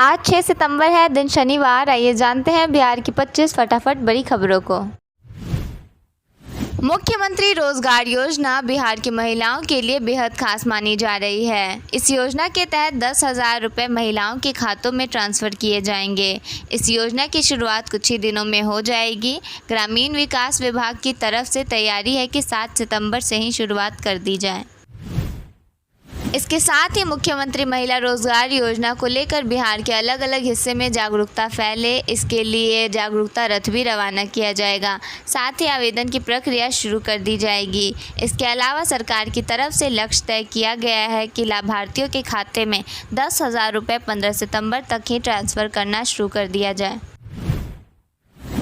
आज 6 सितंबर है, दिन शनिवार। आइए जानते हैं बिहार की 25 फटाफट बड़ी खबरों को। मुख्यमंत्री रोजगार योजना बिहार की महिलाओं के लिए बेहद खास मानी जा रही है। इस योजना के तहत 10,000 रुपये महिलाओं के खातों में ट्रांसफ़र किए जाएंगे। इस योजना की शुरुआत कुछ ही दिनों में हो जाएगी। ग्रामीण विकास विभाग की तरफ से तैयारी है कि 7 सितंबर से ही शुरुआत कर दी जाए। इसके साथ ही मुख्यमंत्री महिला रोजगार योजना को लेकर बिहार के अलग अलग हिस्से में जागरूकता फैले, इसके लिए जागरूकता रथ भी रवाना किया जाएगा। साथ ही आवेदन की प्रक्रिया शुरू कर दी जाएगी। इसके अलावा सरकार की तरफ से लक्ष्य तय किया गया है कि लाभार्थियों के खाते में 10,000 रुपये 15 सितंबर तक ही ट्रांसफ़र करना शुरू कर दिया जाए।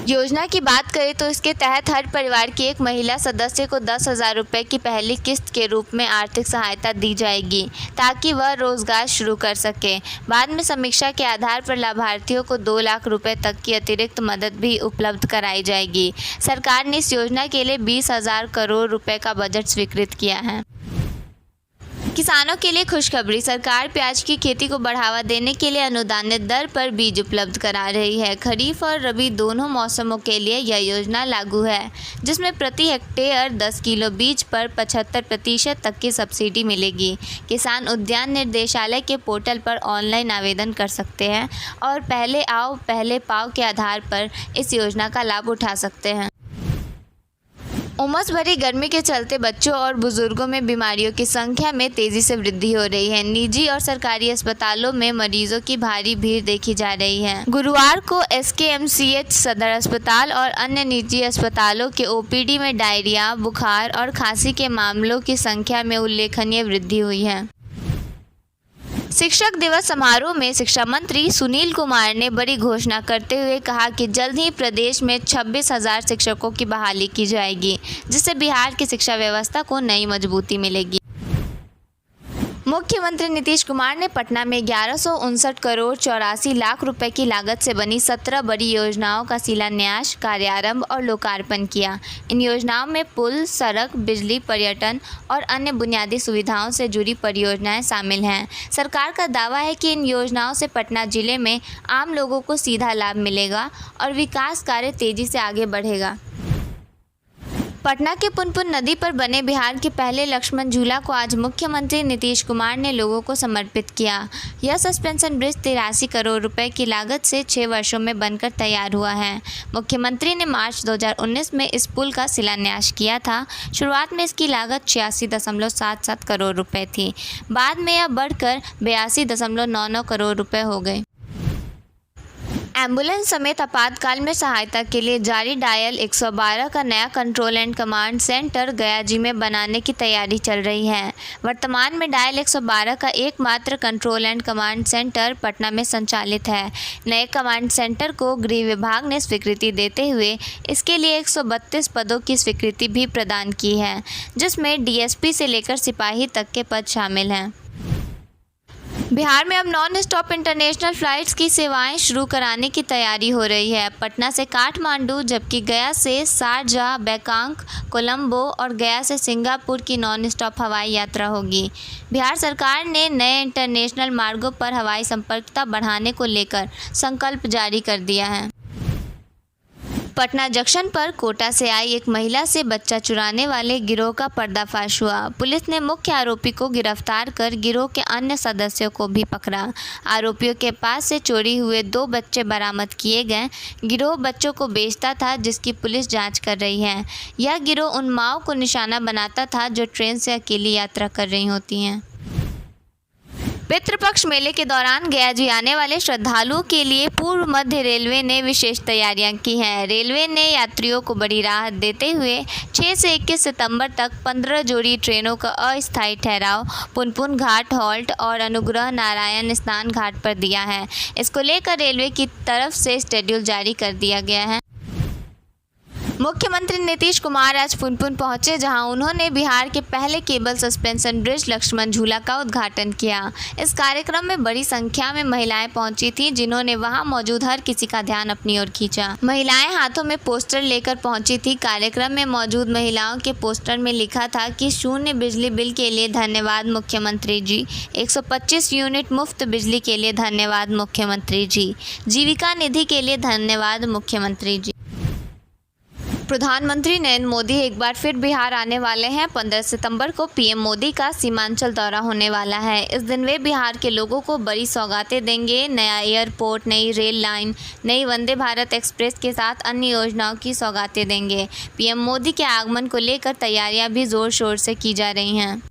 योजना की बात करें तो इसके तहत हर परिवार की एक महिला सदस्य को 10,000 रुपये की पहली किस्त के रूप में आर्थिक सहायता दी जाएगी ताकि वह रोजगार शुरू कर सके। बाद में समीक्षा के आधार पर लाभार्थियों को 2 लाख रुपये तक की अतिरिक्त मदद भी उपलब्ध कराई जाएगी। सरकार ने इस योजना के लिए 20,000 करोड़ रुपये का बजट स्वीकृत किया है। किसानों के लिए खुशखबरी, सरकार प्याज की खेती को बढ़ावा देने के लिए अनुदानित दर पर बीज उपलब्ध करा रही है। खरीफ और रबी दोनों मौसमों के लिए यह योजना लागू है, जिसमें प्रति हेक्टेयर 10 किलो बीज पर 75% तक की सब्सिडी मिलेगी। किसान उद्यान निर्देशालय के पोर्टल पर ऑनलाइन आवेदन कर सकते हैं और पहले आओ पहले पाओ के आधार पर इस योजना का लाभ उठा सकते हैं। उमस भरी गर्मी के चलते बच्चों और बुजुर्गों में बीमारियों की संख्या में तेजी से वृद्धि हो रही है। निजी और सरकारी अस्पतालों में मरीजों की भारी भीड़ देखी जा रही है। गुरुवार को SKMCH सदर अस्पताल और अन्य निजी अस्पतालों के OPD में डायरिया, बुखार और खांसी के मामलों की संख्या में उल्लेखनीय वृद्धि हुई है। शिक्षक दिवस समारोह में शिक्षा मंत्री सुनील कुमार ने बड़ी घोषणा करते हुए कहा कि जल्द ही प्रदेश में 26,000 शिक्षकों की बहाली की जाएगी, जिससे बिहार की शिक्षा व्यवस्था को नई मजबूती मिलेगी। मुख्यमंत्री नीतीश कुमार ने पटना में 1159 करोड़ 84 लाख रुपए की लागत से बनी 17 बड़ी योजनाओं का शिलान्यास, कार्यारंभ और लोकार्पण किया। इन योजनाओं में पुल, सड़क, बिजली, पर्यटन और अन्य बुनियादी सुविधाओं से जुड़ी परियोजनाएं शामिल हैं। सरकार का दावा है कि इन योजनाओं से पटना जिले में आम लोगों को सीधा लाभ मिलेगा और विकास कार्य तेजी से आगे बढ़ेगा। पटना के पुनपुन नदी पर बने बिहार के पहले लक्ष्मण झूला को आज मुख्यमंत्री नीतीश कुमार ने लोगों को समर्पित किया। यह सस्पेंशन ब्रिज 83 करोड़ रुपए की लागत से 6 वर्षों में बनकर तैयार हुआ है। मुख्यमंत्री ने मार्च 2019 में इस पुल का शिलान्यास किया था। शुरुआत में इसकी लागत 86.77 करोड़ रुपए थी। बाद में यह बढ़कर 82.99 करोड़ रुपए हो गए। एम्बुलेंस समेत आपातकाल में सहायता के लिए जारी डायल 112 का नया control and command centre Gayaji में बनाने की तैयारी चल रही है। वर्तमान में डायल 112 का एकमात्र control and command centre Patna में संचालित है। नए कमांड सेंटर को गृह विभाग ने स्वीकृति देते हुए इसके लिए 132 पदों की स्वीकृति भी प्रदान की है, जिसमें DSP से लेकर सिपाही तक के पद शामिल हैं। बिहार में अब नॉन स्टॉप इंटरनेशनल फ़्लाइट्स की सेवाएं शुरू कराने की तैयारी हो रही है। पटना से काठमांडू, जबकि गया से शारजाह, बैंकॉक, कोलंबो और गया से सिंगापुर की नॉन स्टॉप हवाई यात्रा होगी। बिहार सरकार ने नए इंटरनेशनल मार्गों पर हवाई संपर्कता बढ़ाने को लेकर संकल्प जारी कर दिया है। पटना जंक्शन पर कोटा से आई एक महिला से बच्चा चुराने वाले गिरोह का पर्दाफाश हुआ। पुलिस ने मुख्य आरोपी को गिरफ्तार कर गिरोह के अन्य सदस्यों को भी पकड़ा। आरोपियों के पास से चोरी हुए 2 बच्चे बरामद किए गए। गिरोह बच्चों को बेचता था, जिसकी पुलिस जांच कर रही है। यह गिरोह उन माओं को निशाना बनाता था जो ट्रेन से अकेली यात्रा कर रही होती हैं। पितृपक्ष मेले के दौरान गयाजी आने वाले श्रद्धालुओं के लिए पूर्व मध्य रेलवे ने विशेष तैयारियां की हैं। रेलवे ने यात्रियों को बड़ी राहत देते हुए 6 से 21 सितंबर तक 15 जोड़ी ट्रेनों का अस्थायी ठहराव पुनपुन घाट हॉल्ट और अनुग्रह नारायण स्नान घाट पर दिया है। इसको लेकर रेलवे की तरफ से शेड्यूल जारी कर दिया गया है। मुख्यमंत्री नीतीश कुमार आज पुनपुन पहुंचे, जहां उन्होंने बिहार के पहले केबल सस्पेंशन ब्रिज लक्ष्मण झूला का उद्घाटन किया। इस कार्यक्रम में बड़ी संख्या में महिलाएं पहुंची थीं, जिन्होंने वहां मौजूद हर किसी का ध्यान अपनी ओर खींचा। महिलाएं हाथों में पोस्टर लेकर पहुंची थी। कार्यक्रम में मौजूद महिलाओं के पोस्टर में लिखा था कि शून्य बिजली बिल के लिए धन्यवाद मुख्यमंत्री जी, 125 यूनिट मुफ्त बिजली के लिए धन्यवाद मुख्यमंत्री जी, जीविका निधि के लिए धन्यवाद मुख्यमंत्री जी। प्रधानमंत्री नरेंद्र मोदी एक बार फिर बिहार आने वाले हैं। 15 सितंबर को पीएम मोदी का सीमांचल दौरा होने वाला है। इस दिन वे बिहार के लोगों को बड़ी सौगातें देंगे। नया एयरपोर्ट, नई रेल लाइन, नई वंदे भारत एक्सप्रेस के साथ अन्य योजनाओं की सौगातें देंगे। पीएम मोदी के आगमन को लेकर तैयारियां भी जोर शोर से की जा रही हैं।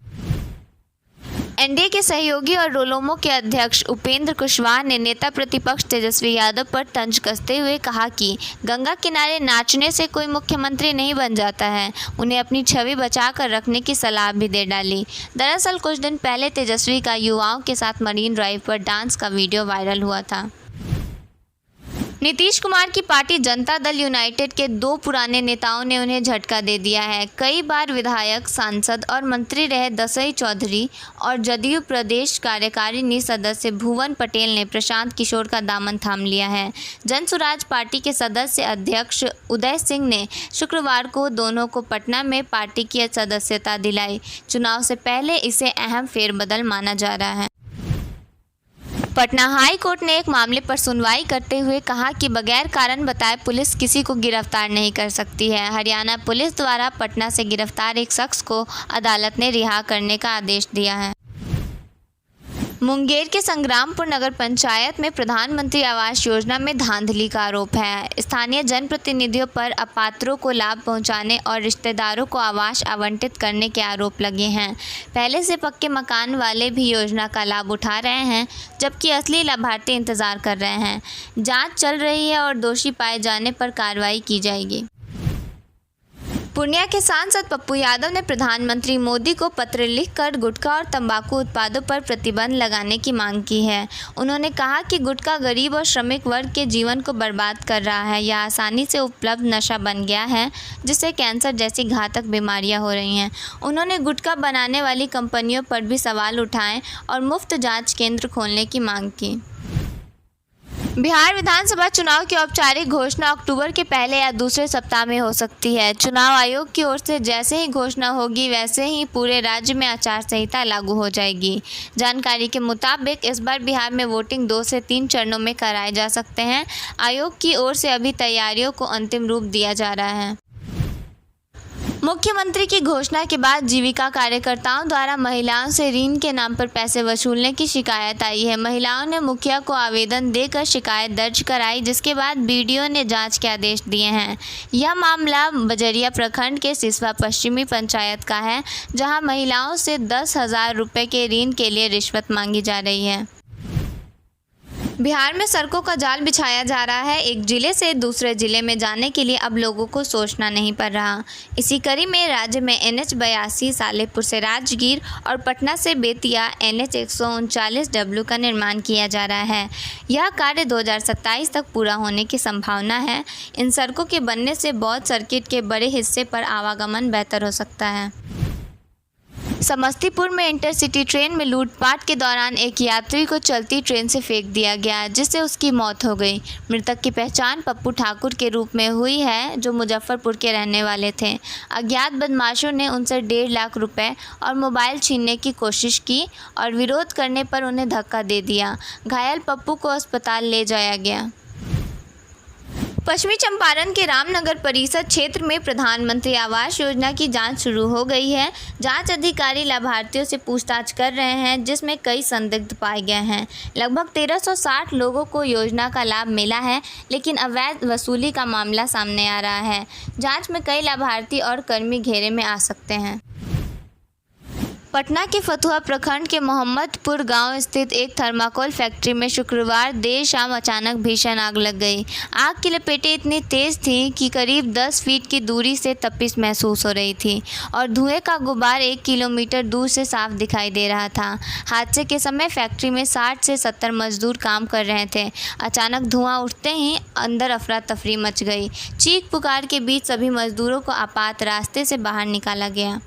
एनडीए के सहयोगी और रोलोमो के अध्यक्ष उपेंद्र कुशवाहा ने नेता प्रतिपक्ष तेजस्वी यादव पर तंज कसते हुए कहा कि गंगा किनारे नाचने से कोई मुख्यमंत्री नहीं बन जाता है। उन्हें अपनी छवि बचाकर रखने की सलाह भी दे डाली। दरअसल कुछ दिन पहले तेजस्वी का युवाओं के साथ मरीन ड्राइव पर डांस का वीडियो वायरल हुआ था। नीतीश कुमार की पार्टी जनता दल यूनाइटेड के 2 पुराने नेताओं ने उन्हें झटका दे दिया है। कई बार विधायक, सांसद और मंत्री रहे दसई चौधरी और जदयू प्रदेश कार्यकारिणी सदस्य भुवन पटेल ने प्रशांत किशोर का दामन थाम लिया है। जनसुराज पार्टी के सदस्य अध्यक्ष उदय सिंह ने शुक्रवार को दोनों को पटना में पार्टी की सदस्यता दिलाई। चुनाव से पहले इसे अहम फेरबदल माना जा रहा है। पटना हाई कोर्ट ने एक मामले पर सुनवाई करते हुए कहा कि बगैर कारण बताए पुलिस किसी को गिरफ्तार नहीं कर सकती है। हरियाणा पुलिस द्वारा पटना से गिरफ्तार एक शख्स को अदालत ने रिहा करने का आदेश दिया है। मुंगेर के संग्रामपुर नगर पंचायत में प्रधानमंत्री आवास योजना में धांधली का आरोप है। स्थानीय जनप्रतिनिधियों पर अपात्रों को लाभ पहुंचाने और रिश्तेदारों को आवास आवंटित करने के आरोप लगे हैं। पहले से पक्के मकान वाले भी योजना का लाभ उठा रहे हैं, जबकि असली लाभार्थी इंतजार कर रहे हैं। जांच चल रही है और दोषी पाए जाने पर कार्रवाई की जाएगी। पूर्णिया के सांसद पप्पू यादव ने प्रधानमंत्री मोदी को पत्र लिखकर गुटखा और तंबाकू उत्पादों पर प्रतिबंध लगाने की मांग की है। उन्होंने कहा कि गुटखा गरीब और श्रमिक वर्ग के जीवन को बर्बाद कर रहा है। यह आसानी से उपलब्ध नशा बन गया है, जिससे कैंसर जैसी घातक बीमारियां हो रही हैं। उन्होंने गुटखा बनाने वाली कंपनियों पर भी सवाल उठाए और मुफ्त जांच केंद्र खोलने की मांग की। बिहार विधानसभा चुनाव की औपचारिक घोषणा अक्टूबर के पहले या दूसरे सप्ताह में हो सकती है। चुनाव आयोग की ओर से जैसे ही घोषणा होगी, वैसे ही पूरे राज्य में आचार संहिता लागू हो जाएगी। जानकारी के मुताबिक इस बार बिहार में वोटिंग 2 से 3 चरणों में कराए जा सकते हैं। आयोग की ओर से अभी तैयारियों को अंतिम रूप दिया जा रहा है। मुख्यमंत्री की घोषणा के बाद जीविका कार्यकर्ताओं द्वारा महिलाओं से ऋण के नाम पर पैसे वसूलने की शिकायत आई है। महिलाओं ने मुखिया को आवेदन देकर शिकायत दर्ज कराई, जिसके बाद बीडीओ ने जांच के आदेश दिए हैं। यह मामला बजरिया प्रखंड के सिसवा पश्चिमी पंचायत का है, जहां महिलाओं से 10,000 रुपये के ऋण के लिए रिश्वत मांगी जा रही है। बिहार में सड़कों का जाल बिछाया जा रहा है। एक जिले से दूसरे जिले में जाने के लिए अब लोगों को सोचना नहीं पड़ रहा। इसी कड़ी में राज्य में NH 82 सालेपुर से राजगीर और पटना से बेतिया NH 139W का निर्माण किया जा रहा है। यह कार्य 2027 तक पूरा होने की संभावना है। इन सड़कों के बनने से बौद्ध सर्किट के बड़े हिस्से पर आवागमन बेहतर हो सकता है। समस्तीपुर में इंटरसिटी ट्रेन में लूटपाट के दौरान एक यात्री को चलती ट्रेन से फेंक दिया गया, जिससे उसकी मौत हो गई। मृतक की पहचान पप्पू ठाकुर के रूप में हुई है, जो मुजफ्फरपुर के रहने वाले थे। अज्ञात बदमाशों ने उनसे 1.5 लाख रुपए और मोबाइल छीनने की कोशिश की और विरोध करने पर उन्हें धक्का दे दिया। घायल पप्पू को अस्पताल ले जाया गया। पश्चिमी चंपारण के रामनगर परिषद क्षेत्र में प्रधानमंत्री आवास योजना की जांच शुरू हो गई है। जांच अधिकारी लाभार्थियों से पूछताछ कर रहे हैं, जिसमें कई संदिग्ध पाए गए हैं। लगभग 1360 लोगों को योजना का लाभ मिला है, लेकिन अवैध वसूली का मामला सामने आ रहा है। जांच में कई लाभार्थी और कर्मी घेरे में आ सकते हैं। पटना के फतुहा प्रखंड के मोहम्मदपुर गांव स्थित एक थर्माकोल फैक्ट्री में शुक्रवार देर शाम अचानक भीषण आग लग गई। आग की लपेटें इतनी तेज थीं कि करीब 10 फीट की दूरी से तपिश महसूस हो रही थी और धुएं का गुबार 1 किलोमीटर दूर से साफ दिखाई दे रहा था। हादसे के समय फैक्ट्री में 60 से 70 मजदूर काम कर रहे थे। अचानक धुआं उठते ही अंदर अफरा तफरी मच गई। चीख पुकार के बीच सभी मजदूरों को आपात रास्ते से बाहर निकाला गया।